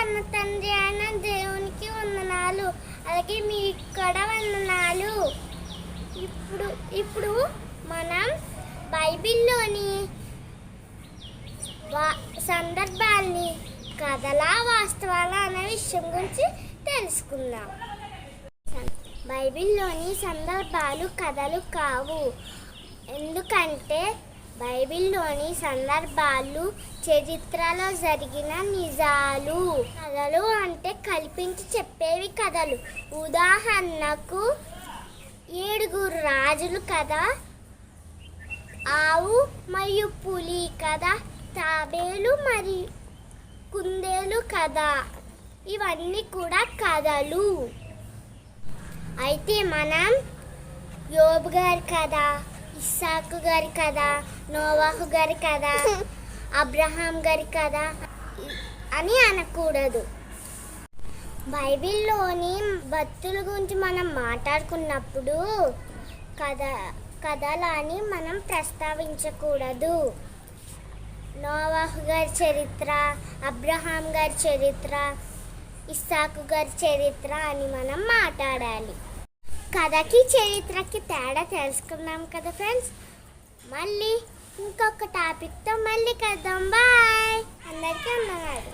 కన్న తండ్రి అయిన దేవునికి వందనాలు, అలాగే మీకు కూడా వందనాలు. ఇప్పుడు మనం బైబిల్లోని సందర్భాల్ని కథలా వాస్తవాలా అనే విషయం గురించి తెలుసుకుందాం. బైబిల్లోని సందర్భాలు కథలు కావు, ఎందుకంటే బైబిల్లోని సందర్భాలు చరిత్రలో జరిగిన నిజాలు. కథలు అంటే కల్పించి చెప్పేవి కథలు. ఉదాహరణకు 7 రాజులు కథ, ఆవు మరియు పులి కథ, తాబేలు మరియు కుందేలు కథ, ఇవన్నీ కూడా కథలు. అయితే మనం యోబు గారి కథ, ఇస్సాకు గారి కథ, నోవాహు గారి కథ, అబ్రహాం గారి కథ అని అనకూడదు. బైబిల్లోని భక్తుల గురించి మనం మాట్లాడుకున్నప్పుడు కథలని మనం ప్రస్తావించకూడదు. నోవాహు గారి చరిత్ర, అబ్రహాం గారి చరిత్ర, ఇస్సాకు గారి చరిత్ర అని మనం మాట్లాడాలి. కథకి చరిత్రకి తేడా తెలుసుకున్నాం కదా ఫ్రెండ్స్. మళ్ళీ ఇంకొక టాపిక్తో మళ్ళీ కలుద్దాం. బాయ్. అందరికీ అన్నగారు.